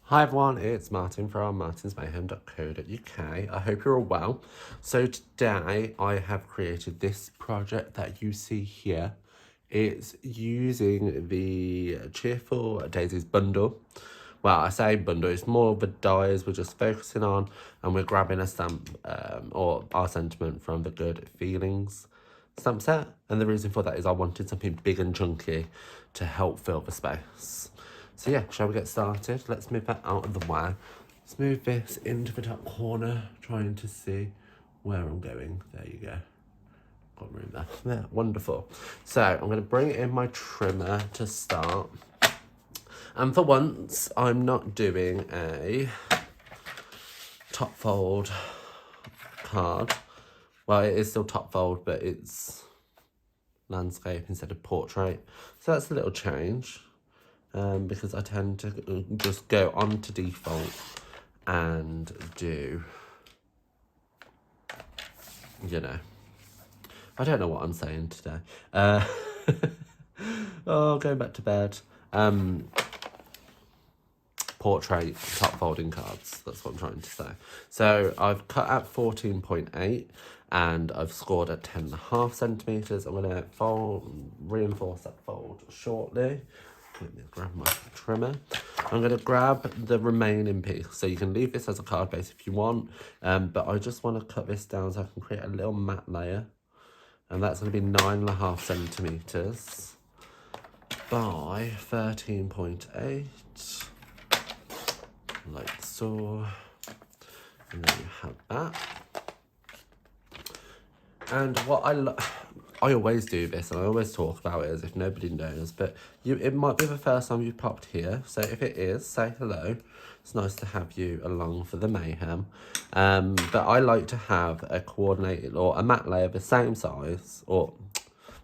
Hi everyone, it's Martin from martinsmayhem.co.uk. I hope you're all well. So today I have created this project that you see here. It's using the Cheerful Daisies bundle. Well, I say bundle, it's more of the dies we're just focusing on, and we're grabbing a stamp or our sentiment from the Good Feelings stamp set. And the reason for that is I wanted something big and chunky to help fill the space. So yeah, shall we get started? Let's move that out of the way. Let's move this into the top corner, trying to see where I'm going. There you go. Got room there. Yeah, wonderful. So I'm going to bring in my trimmer to start. And for once, I'm not doing a top fold card. Well, it is still top fold, but it's landscape instead of portrait. So that's a little change. Because I tend to just go on to default and do, you know, I don't know what I'm saying today. Oh, going back to bed. Portrait top folding cards, that's what I'm trying to say. So I've cut at 14.8 and I've scored at 10.5 centimetres. I'm going to reinforce that fold shortly. Let me grab my trimmer. I'm going to grab the remaining piece. So you can leave this as a card base if you want. But I just want to cut this down so I can create a little matte layer. And that's going to be 9.5 centimetres by 13.8. Like so. And then you have that. And what I always do this, and I always talk about it as if nobody knows, but it might be the first time you've popped here. So if it is, say hello. It's nice to have you along for the mayhem. But I like to have a coordinated or a matte layer the same size or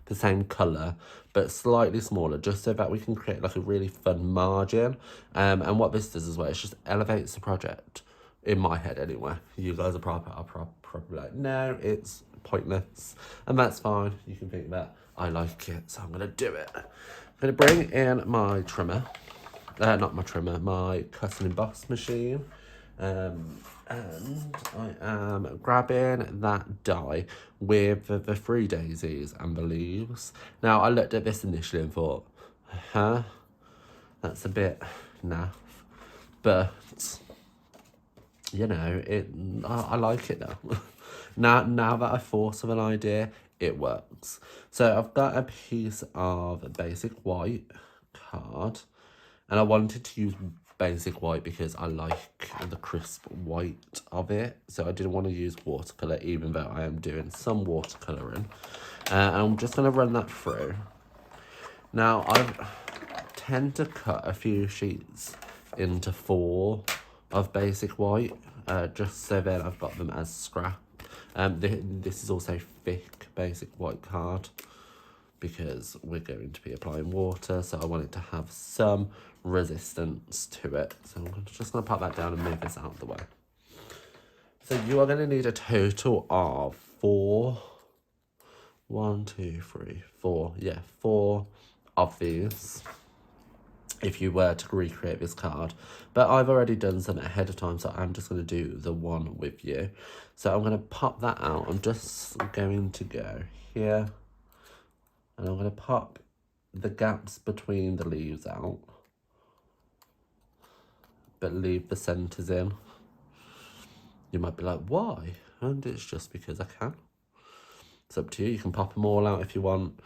the same colour, but slightly smaller, just so that we can create like a really fun margin. And what this does as well, it just elevates the project. In my head anyway. You guys are probably like, no, it's pointless. And that's fine. You can think that. I like it, so I'm going to do it. I'm going to bring in my trimmer. Not my trimmer, my cut and emboss machine. And I am grabbing that die with the 3 daisies and the leaves. Now, I looked at this initially and thought, that's a bit naff. But you know, I like it now. now that I thought of an idea, it works. So I've got a piece of basic white card, and I wanted to use basic white because I like the crisp white of it. So I didn't want to use watercolour, even though I am doing some watercolouring. And I'm just going to run that through. Now, I tend to cut a few sheets into 4 of basic white, just so then I've got them as scrap. This is also thick basic white card because we're going to be applying water, so I want it to have some resistance to it. So I'm just going to pop that down and move this out of the way. So you are going to need a total of 4 of these if you were to recreate this card. But I've already done some ahead of time, so I'm just going to do the one with you. So I'm going to pop that out. I'm just going to go here, and I'm going to pop the gaps between the leaves out, but leave the centres in. You might be like, why? And it's just because I can. It's up to you. You can pop them all out if you want.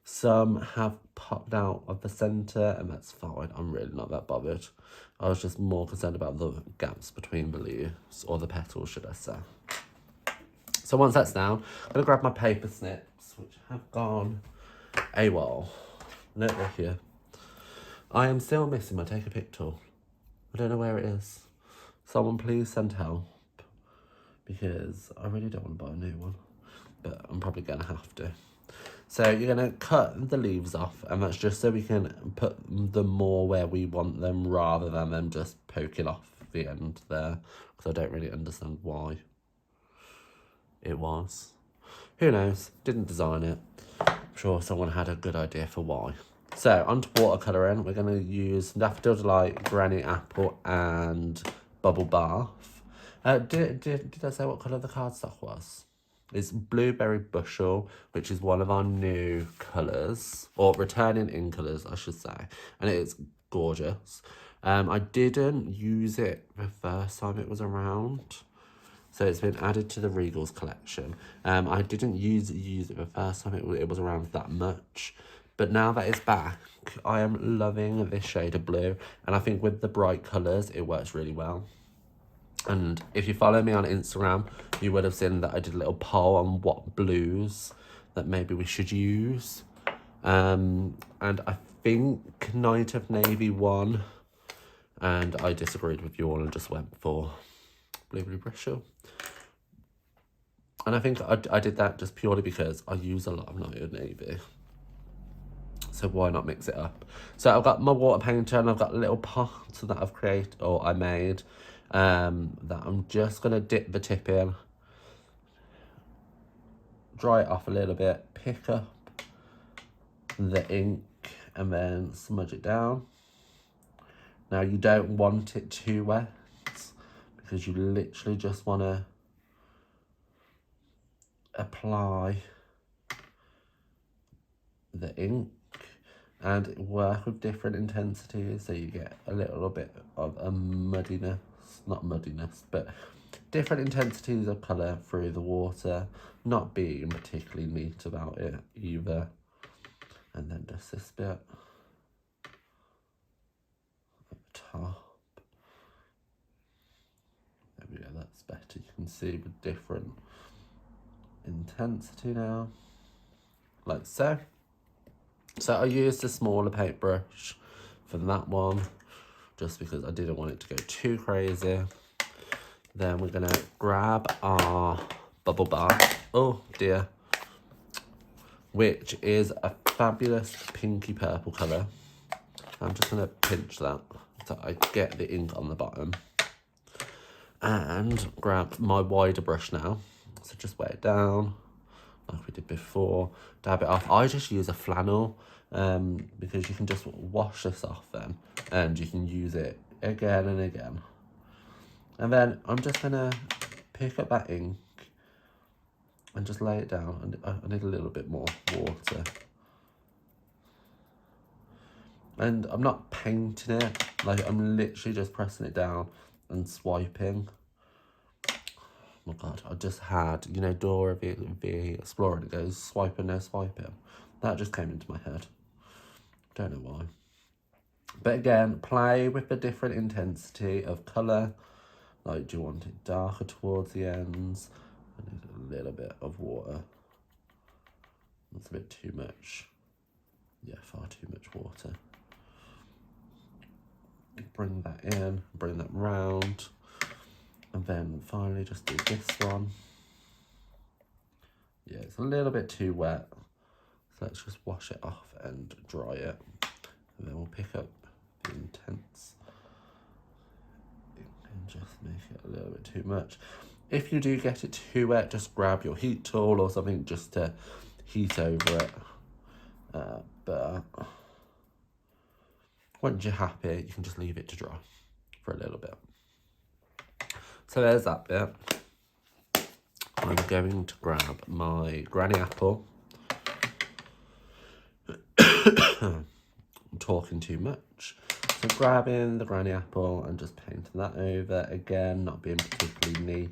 Some have popped out of the centre, and that's fine. I'm really not that bothered. I was just more concerned about the gaps between the leaves, or the petals, should I say. So once that's down, I'm going to grab my paper snips, which have gone AWOL. No, they're here. I am still missing my take a pic tool. I don't know where it is. Someone please send help, because I really don't want to buy a new one, but I'm probably going to have to. So you're going to cut the leaves off, and that's just so we can put them more where we want them rather than them just poking off the end there, because I don't really understand why it was. Who knows? Didn't design it. I'm sure someone had a good idea for why. So, on to watercolouring. We're going to use Daffodil Delight, Granny Apple, and Bubble Bath. Did I say what colour the cardstock was? It's Blueberry Bushel, which is one of our new colours, or returning in colours, I should say. And it's gorgeous. I didn't use it the first time it was around. So it's been added to the Regals collection. I didn't use it the first time it was around that much. But now that it's back, I am loving this shade of blue. And I think with the bright colours, it works really well. And if you follow me on Instagram, you would have seen that I did a little poll on what blues that maybe we should use. And I think Night of Navy won. And I disagreed with you all and just went for Blueberry Bushel. And I think I did that just purely because I use a lot of Night of Navy. So why not mix it up? So I've got my water painter and I've got a little pot that I've created, or I made, that I'm just going to dip the tip in, dry it off a little bit, pick up the ink and then smudge it down. Now you don't want it too wet because you literally just want to apply the ink and work with different intensities so you get a little bit of a muddiness, not muddiness, but different intensities of colour through the water, not being particularly neat about it either. And then just this bit at the top. There we go, that's better. You can see the different intensity now, like so. So I used a smaller paintbrush for that one, just because I didn't want it to go too crazy. Then we're gonna grab our Bubble Bath, oh dear, which is a fabulous pinky purple colour. I'm just gonna pinch that so I get the ink on the bottom. And grab my wider brush now. So just weigh it down like we did before, dab it off. I just use a flannel because you can just wash this off then and you can use it again and again. And then I'm just gonna pick up that ink and just lay it down. And I need a little bit more water. And I'm not painting it, like I'm literally just pressing it down and swiping. Oh my god, I just had, you know, Dora the Explorer, and it goes swiping, no swiping. That just came into my head. Don't know why. But again, play with the different intensity of colour. Like, do you want it darker towards the ends? I need a little bit of water. That's a bit too much. Yeah, far too much water. Bring that in, bring that round. And then finally just do this one. Yeah, it's a little bit too wet. So let's just wash it off and dry it. And then we'll pick up the intense and just make it a little bit too much. If you do get it too wet, just grab your heat tool or something just to heat over it. But once you're happy, you can just leave it to dry for a little bit. So there's that bit. I'm going to grab my Granny Apple. I'm talking too much. So grabbing the Granny Apple and just painting that over. Again, not being particularly neat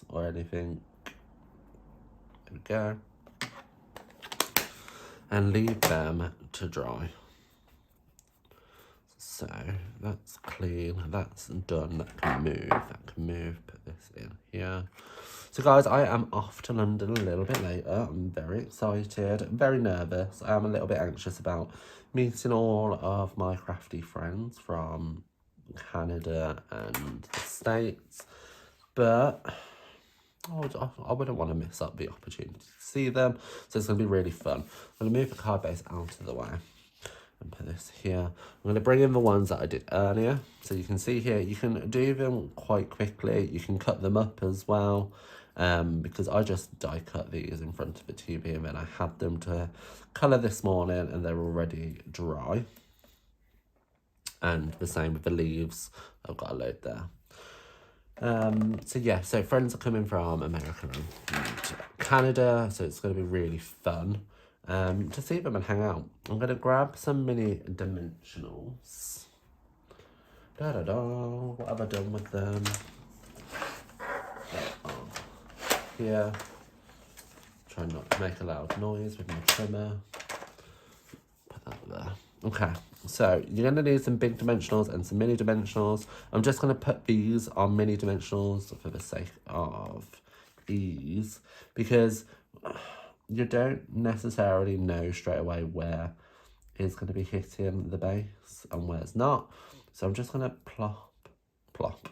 or anything. There we go. And leave them to dry. So that's clean, that's done, that can move, put this in here. So guys, I am off to London a little bit later. I'm very excited, very nervous. I am a little bit anxious about meeting all of my crafty friends from Canada and the States. But I wouldn't want to miss up the opportunity to see them. So it's going to be really fun. I'm going to move the card base out of the way and put this here. I'm going to bring in the ones that I did earlier. So you can see here, you can do them quite quickly. You can cut them up as well. because I just die cut these in front of the TV, and then I had them to colour this morning and they're already dry. And the same with the leaves. I've got a load there. So yeah, so friends are coming from America and Canada, so it's going to be really fun to see them and hang out. I'm going to grab some mini dimensionals. What have I done with them? Here. Try not to make a loud noise with my trimmer. Put that there. Okay, so you're going to need some big dimensionals and some mini dimensionals. I'm just going to put these on mini dimensionals for the sake of ease, because you don't necessarily know straight away where is going to be hitting the base and where it's not. So I'm just going to plop,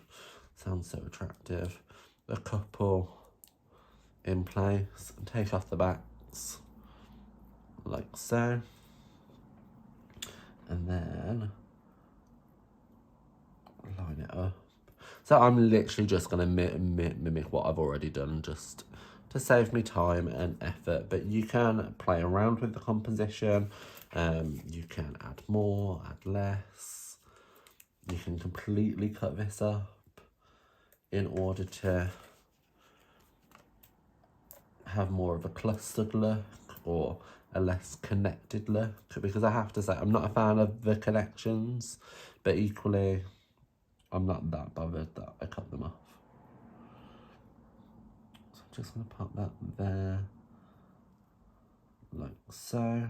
sounds so attractive, a couple in place and take off the backs like so. And then line it up. So I'm literally just going to mimic what I've already done, just to save me time and effort. But you can play around with the composition. You can add more, add less. You can completely cut this up in order to have more of a clustered look or a less connected look, because I have to say I'm not a fan of the connections, but equally I'm not that bothered that I cut them off. So I'm just going to pop that there like so.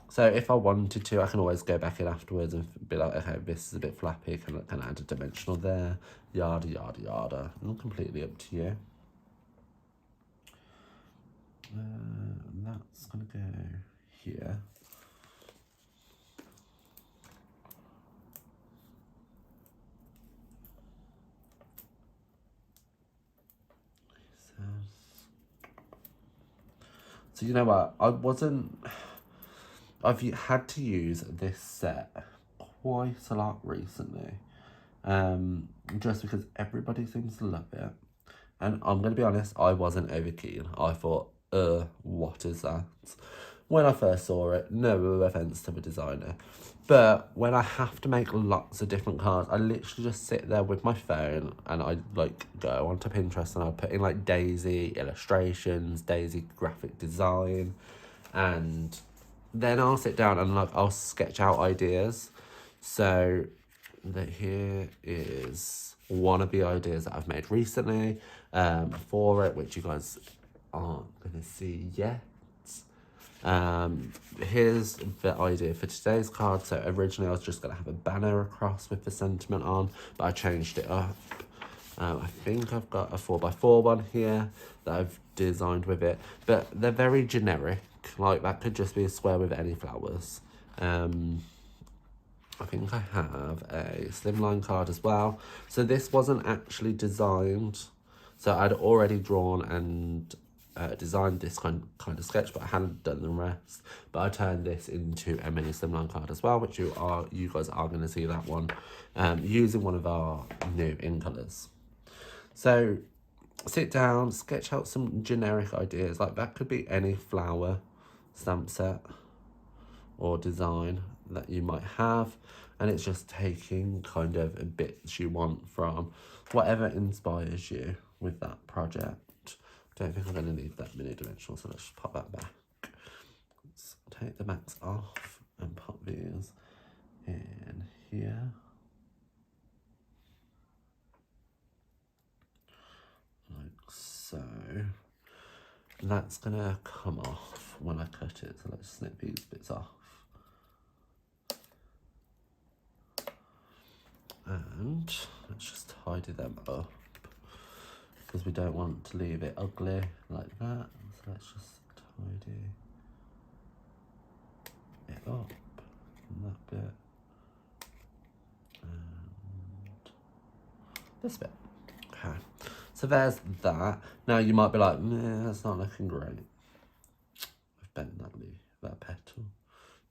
So if I wanted to, I can always go back in afterwards and be like, okay, this is a bit flappy, can I add a dimensional there, yada yada yada. And completely up to you. That's going to go here. So you know what, I've had to use this set quite a lot recently, just because everybody seems to love it. And I'm going to be honest, I wasn't over keen. I thought, what is that? When I first saw it, no offence to the designer, but when I have to make lots of different cards, I literally just sit there with my phone and I like go onto Pinterest and I'll put in like Daisy illustrations, Daisy graphic design, and then I'll sit down and like I'll sketch out ideas. So that here is one of the ideas that I've made recently for it, which you guys aren't going to see yet. Here's the idea for today's card. So originally I was just going to have a banner across with the sentiment on, but I changed it up. I think I've got a 4x4 one here that I've designed with it, but they're very generic. Like that could just be a square with any flowers. I think I have a slimline card as well. So this wasn't actually designed. So I'd already drawn and designed this kind of sketch, but I hadn't done the rest. But I turned this into a mini slimline card as well, which you guys are going to see that one using one of our new in colours. So sit down, sketch out some generic ideas. Like that could be any flower stamp set or design that you might have, and it's just taking kind of bits you want from whatever inspires you with that project. Don't think I'm going to need that mini dimensional, so let's just pop that back. Let's take the backs off and pop these in here. Like so. That's going to come off when I cut it, so let's snip these bits off. And let's just tidy them up, because we don't want to leave it ugly like that. So let's just tidy it up, that bit, and this bit. Okay, so there's that. Now you might be like, nah, that's not looking great. I've bent that petal.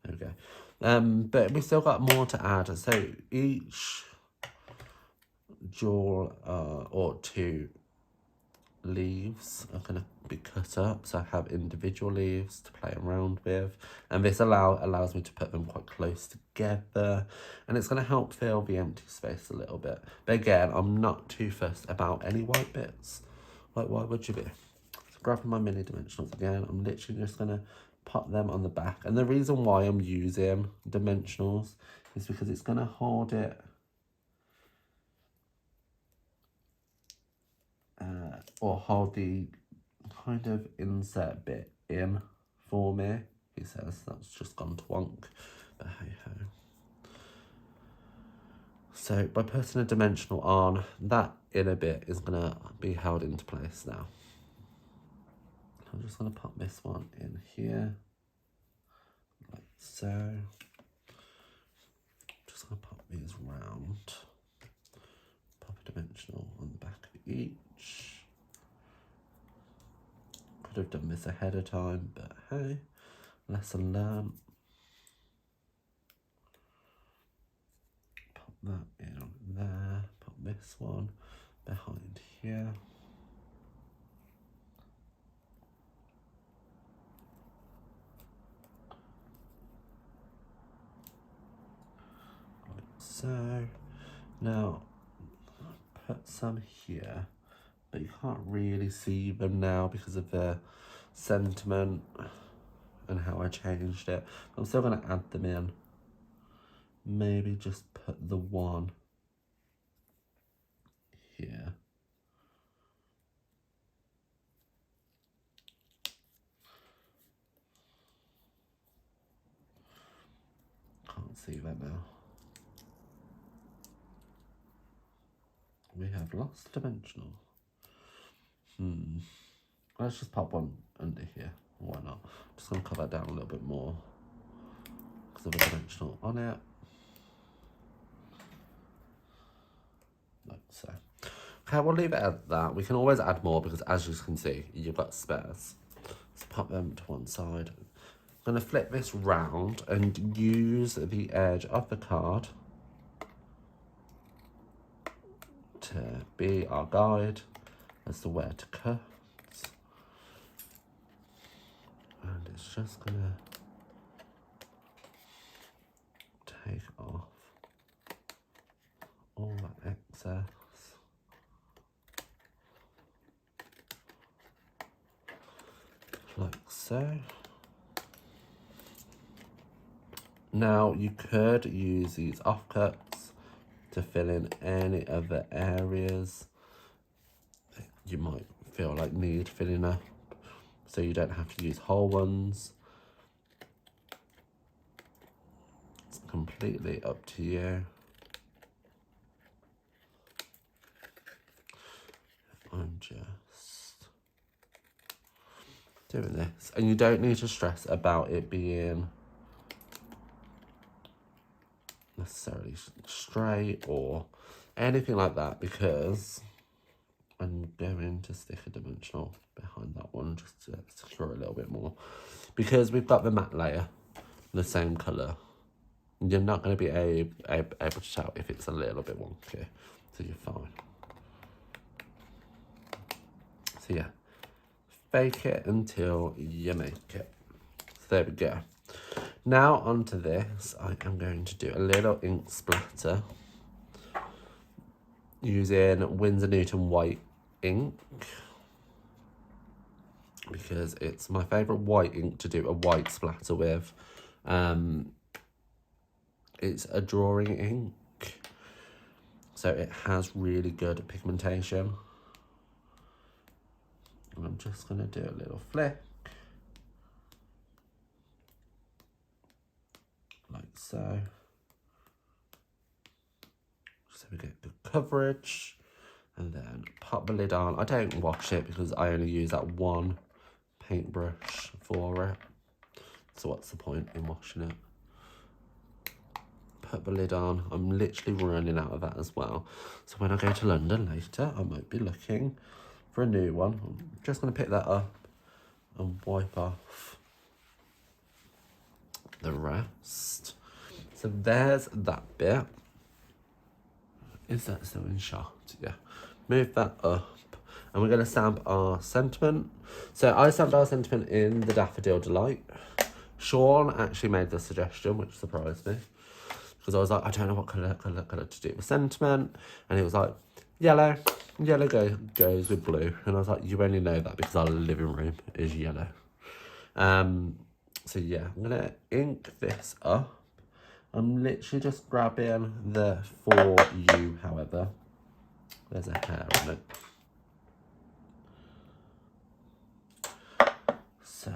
There we go. But we still got more to add. So each jewel or two leaves are going to be cut up, so I have individual leaves to play around with, and this allows me to put them quite close together, and it's going to help fill the empty space a little bit. But again, I'm not too fussed about any white bits. Like, why would you be? So grabbing my mini dimensionals again, I'm literally just going to pop them on the back, and the reason why I'm using dimensionals is because it's going to hold it or hold the kind of insert bit in for me. He says that's just gone twonk, but hey ho. So by putting a dimensional on, that inner bit is gonna be held into place now. I'm just gonna pop this one in here, like so. Just gonna pop these round. Pop a dimensional on the back of each. Could have done this ahead of time, but hey, lesson learned. Pop that in there, pop this one behind here. Like so. Now, put some here, but you can't really see them now because of the sentiment and how I changed it. I'm still going to add them in. Maybe just put the one here. Can't see that now. We have lost dimensional. Let's just pop one under here. Why not? I'm just going to cut that down a little bit more because of a dimensional on it. Like so. Okay, we'll leave it at that. We can always add more because, as you can see, you've got spares. So pop them to one side. I'm going to flip this round and use the edge of the card to be our guide as to where to cut. And it's just gonna take off all that excess. Like so. Now you could use these offcuts to fill in any other areas that you might feel like need filling up, so you don't have to use whole ones. It's completely up to you. I'm just doing this, and you don't need to stress about it being necessarily straight or anything like that, because I'm going to stick a dimensional behind that one just to secure a little bit more, because we've got the matte layer the same colour. You're not going to be able to tell if it's a little bit wonky, so you're fine. So yeah, fake it until you make it. So there we go. Now onto this, I am going to do a little ink splatter using Winsor Newton white ink, because it's my favourite white ink to do a white splatter with. It's a drawing ink, so it has really good pigmentation. And I'm just going to do a little flick. Like so. So we get good coverage. And then pop the lid on. I don't wash it because I only use that one paintbrush for it. So what's the point in washing it? Put the lid on. I'm literally running out of that as well. So when I go to London later, I might be looking for a new one. I'm just going to pick that up and wipe off the rest. So there's that bit. Is that still in shot? Yeah. Move that up. And we're going to stamp our sentiment. So I stamped our sentiment in the Daffodil Delight. Sean actually made the suggestion, which surprised me. Because I was like, I don't know what colour to do with sentiment. And he was like, yellow. Yellow goes with blue. And I was like, you only know that because our living room is yellow. So yeah, I'm going to ink this up. I'm literally just grabbing the For You, however. There's a hair on it. So,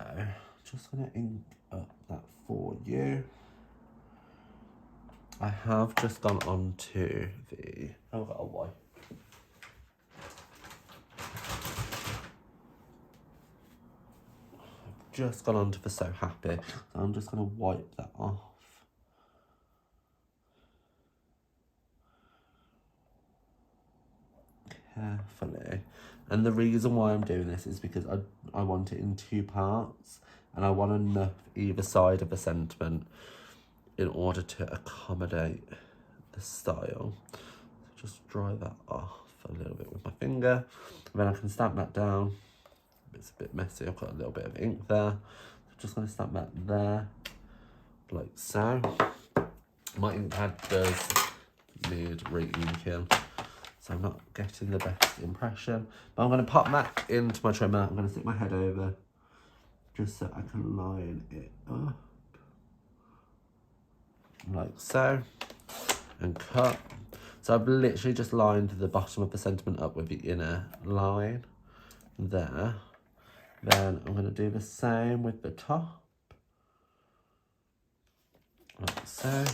just going to ink up that For You. I have just gone on to the... Oh, I've got a wipe. I've just gone on to the So Happy. So I'm just going to wipe that off. Carefully. And the reason why I'm doing this is because I want it in 2 parts. And I want enough either side of the sentiment in order to accommodate the style. So just dry that off a little bit with my finger. And then I can stamp that down. It's a bit messy, I've got a little bit of ink there. So just going to stamp that there, like so. My ink pad does need re-inking, so I'm not getting the best impression. But I'm going to pop that into my trimmer. I'm going to stick my head over just so I can line it up. Like so, and cut. So I've literally just lined the bottom of the sentiment up with the inner line there. Then I'm going to do the same with the top, like so.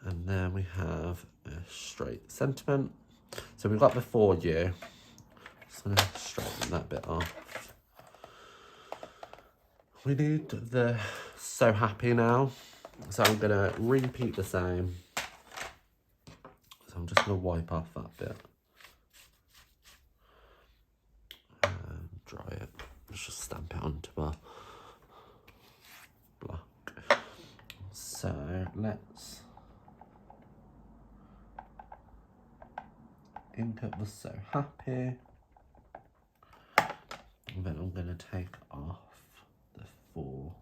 And then we have a straight sentiment. So we've got the For You. Just going to straighten that bit off. We need the So Happy now. So I'm going to repeat the same. So I'm just going to wipe off that bit. And dry it. Let's just stamp it onto our block. So let's ink up the So Happy. And then I'm going to take off the 4.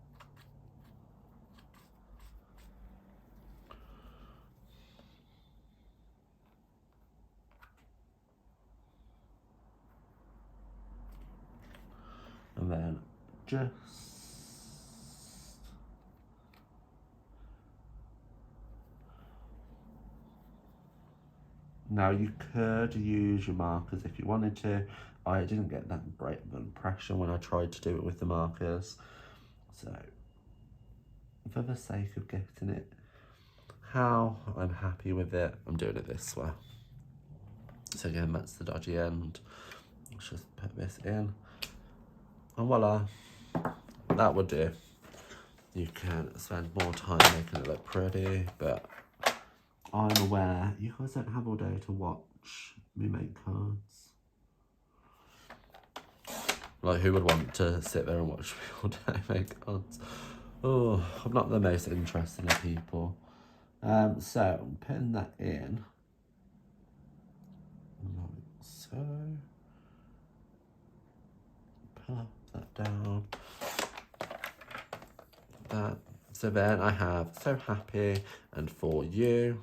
And then just now you could use your markers if you wanted to. I didn't get that great of an impression when I tried to do it with the markers. So for the sake of getting it how I'm happy with it, I'm doing it this way. So again, that's the dodgy end. Let's just put this in. And voila, that would do. You can spend more time making it look pretty, but I'm aware you guys don't have all day to watch me make cards. Like, who would want to sit there and watch me all day make cards? Oh, I'm not the most interesting of people. So I'm putting that in, like so. Pull that down. That. So then I have So Happy and For You.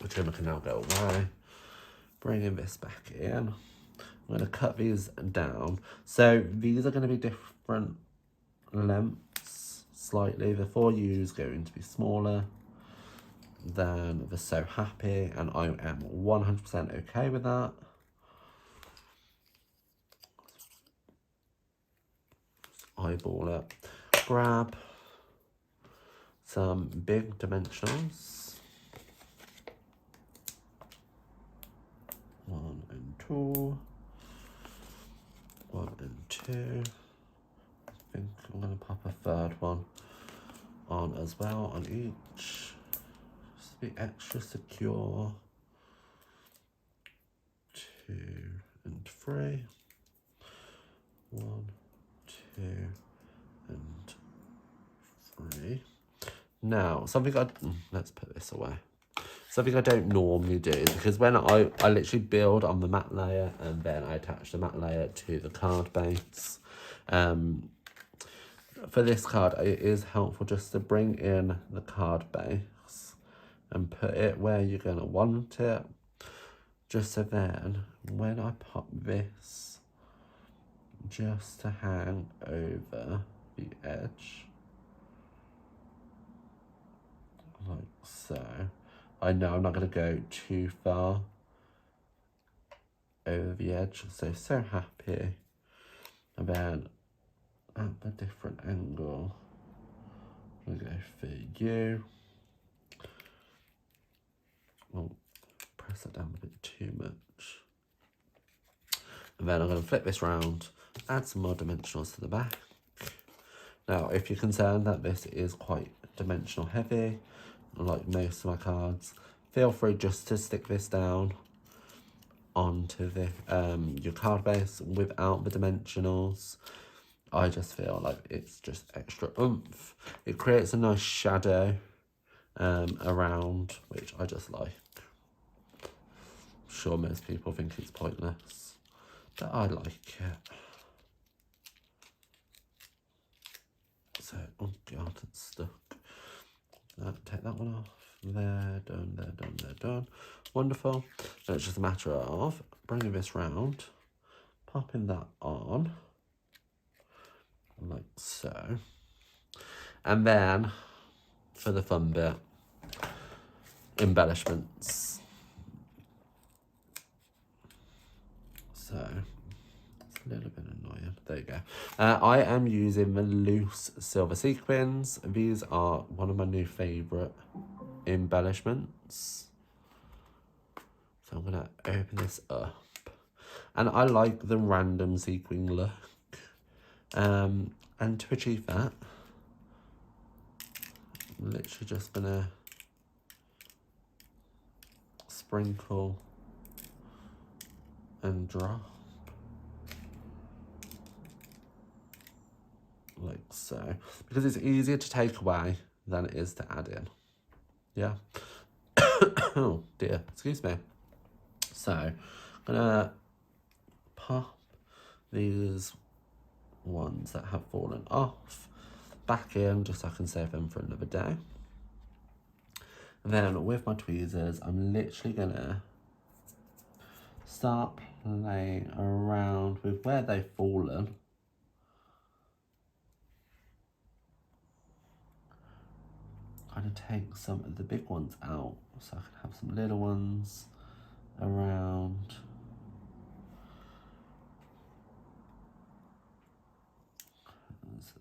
The trimmer can now go away. Bringing this back in. I'm going to cut these down. So these are going to be different lengths slightly. The For You is going to be smaller than the So Happy, and I am 100% okay with that. Eyeball it. Grab some big dimensionals. 1 and 2. 1 and 2. I think I'm going to pop a third one on as well on each. Just to be extra secure. 2 and 3. 1, 2 and 3. Now, something let's put this away. something I don't normally do, because when I literally build on the matte layer and then I attach the matte layer to the card base. For this card, it is helpful just to bring in the card base and put it where you're going to want it. Just so then, when I pop this just to hang over the edge, like so, I know I'm not going to go too far over the edge, so happy. And then at a different angle, I'm going to go for you. Well, press that down a bit too much. And then I'm going to flip this round, add some more dimensionals to the back. Now, if you're concerned that this is quite dimensional heavy, like most of my cards, feel free just to stick this down onto the your card base without the dimensionals. I just feel like it's just extra oomph. It creates a nice shadow around, which I just like. I'm sure most people think it's pointless, but I like it. So, oh god, it's stuck. Take that one off. There, done. Wonderful. So it's just a matter of bringing this round, popping that on, like so. And then, for the fun bit, embellishments. So, it's a little bit annoying. There you go. I am using the loose silver sequins. These are one of my new favourite embellishments. So I'm going to open this up. And I like the random sequin look. And to achieve that, I'm literally just going to sprinkle and drop. Like so. Because it's easier to take away than it is to add in. Yeah. Oh dear, excuse me. So, I'm gonna pop these ones that have fallen off back in just so I can save them for another day. And then with my tweezers, I'm literally gonna start playing around with where they've fallen. I'm gonna take some of the big ones out so I can have some little ones around.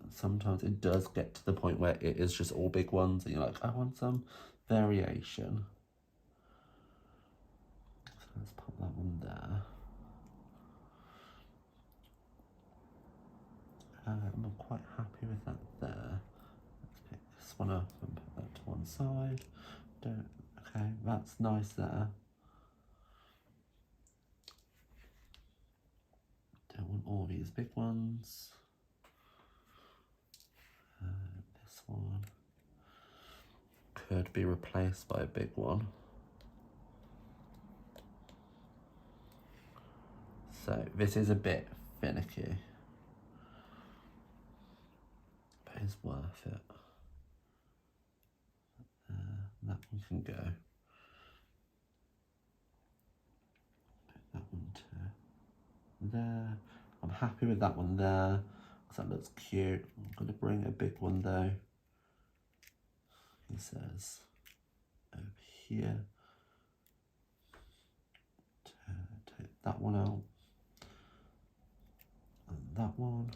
Sometimes it does get to the point where it is just all big ones and you're like, I want some variation. So let's pop that one there. I'm quite happy with that there. Let's pick this one up and put that to one side. Okay, that's nice there. Don't want all these big ones. This one could be replaced by a big one. So this is a bit finicky, but it's worth it. That one can go. Put that one to there. I'm happy with that one there, because that looks cute. I'm going to bring a big one though. He says over here. Take that one out. And that one.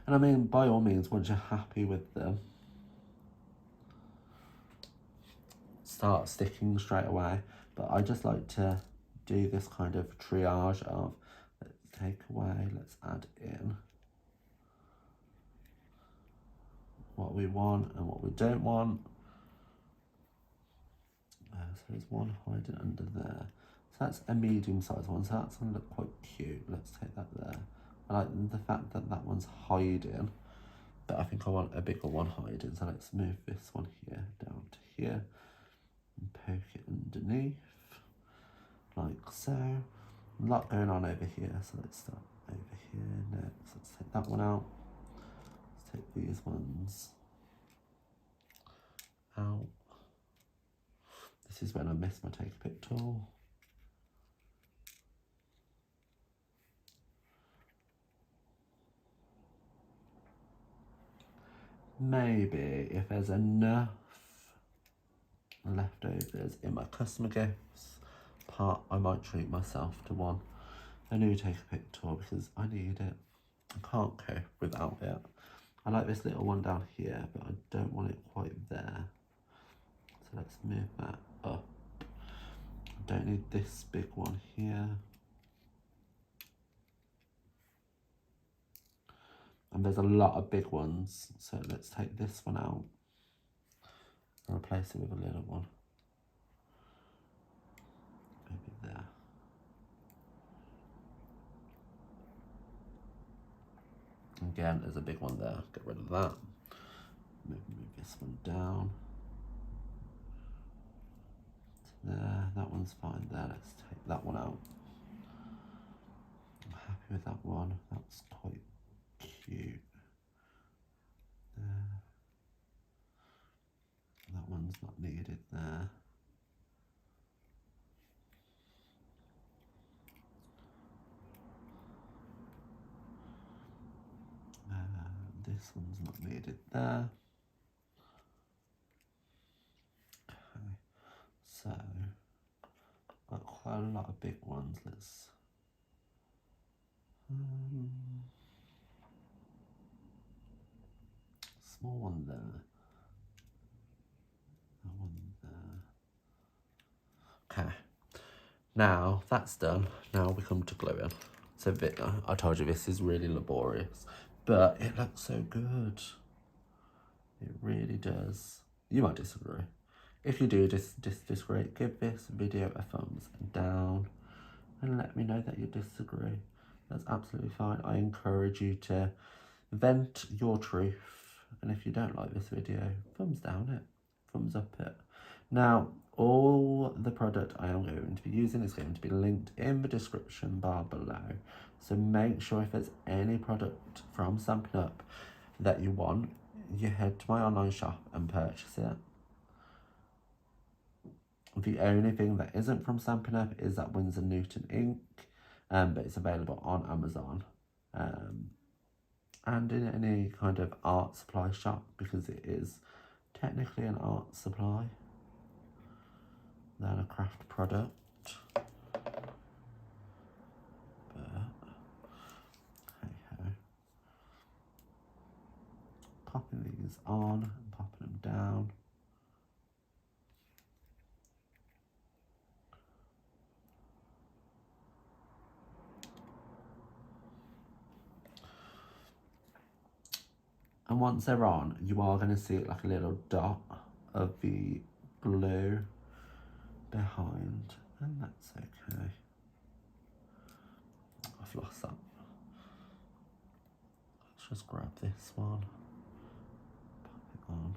And I mean, by all means, once you're happy with them, start sticking straight away. But I just like to do this kind of triage of let's take away, let's add in what we want and what we don't want. So there's one hiding under there. So that's a medium-sized one, so that's going to look quite cute. Let's take that there. I like the fact that that one's hiding but I think I want a bigger one hiding, so let's move this one here down to here and poke it underneath, like so. A lot going on over here, so let's start over here next. Let's take that one out. Let's take these ones out. This is when I miss my take a pic tool. Maybe if there's enough leftovers in my customer gifts part, I might treat myself to a new take a pic tool because I need it. I can't cope without it. I like this little one down here, but I don't want it quite there. So let's move that up. I don't need this big one here. And there's a lot of big ones, so let's take this one out and replace it with a little one. Maybe there. Again, there's a big one there. Get rid of that. Maybe move this one down. There, that one's fine there. Let's take that one out. I'm happy with that one. That's quite cute. There. That one's not needed there. This one's not needed there. Okay, so got quite a lot of big ones. Let's small one there. That one there. Okay. Now that's done. Now we come to gluing. So I told you this is really laborious, but it looks so good. It really does. You might disagree. If you do disagree, give this video a thumbs down and let me know that you disagree. That's absolutely fine. I encourage you to vent your truth. And if you don't like this video, thumbs down it, thumbs up it. Now, all the product I am going to be using is going to be linked in the description bar below. So make sure if there's any product from Stampin' Up that you want, you head to my online shop and purchase it. The only thing that isn't from Stampin' Up is that Winsor Newton ink, but it's available on Amazon. And in any kind of art supply shop, because it is technically an art supply than a craft product. But hey ho. Popping these on and popping them down. And once they're on, you are going to see like a little dot of the glue behind, and that's okay. I've lost that. Let's just grab this one, pop it on.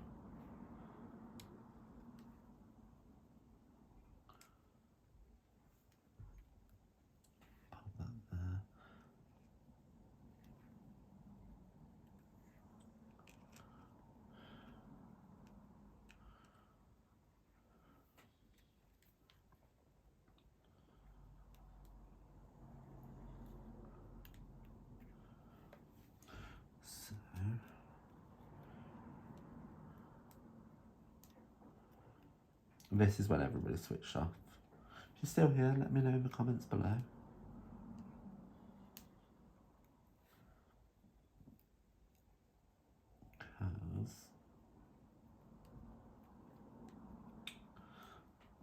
Pop that there. So, this is when everybody switched off. If you're still here, let me know in the comments below.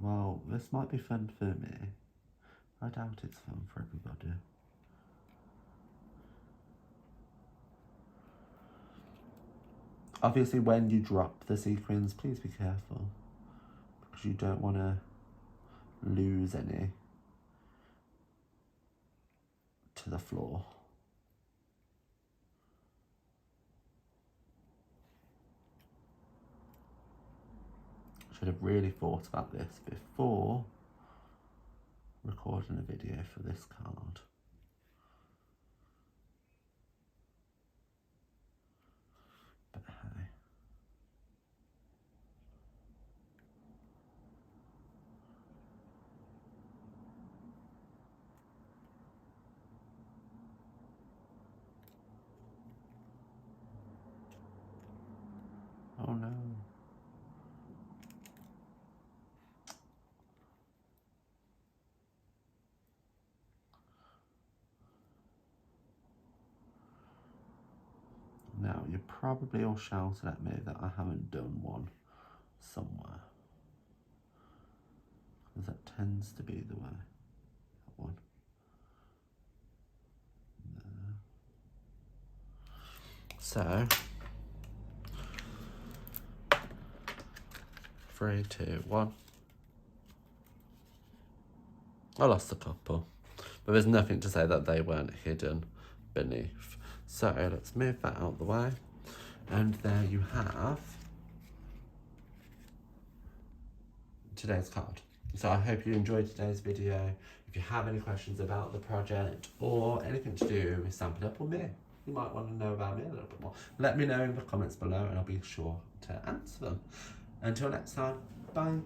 Well, this might be fun for me. I doubt it's fun for everybody. Obviously, when you drop the sequins, please be careful, because you don't want to lose any to the floor. could have really thought about this before recording a video for this card. But hey. Oh no. Now, you're probably all shouting at me that I haven't done one somewhere. Because that tends to be the way. That one. There. So, 3, 2, 1. I lost a couple, but there's nothing to say that they weren't hidden beneath. So let's move that out the way. And there you have today's card. So I hope you enjoyed today's video. If you have any questions about the project or anything to do with Stampin' Up or me, you might want to know about me a little bit more, let me know in the comments below and I'll be sure to answer them. Until next time, bye.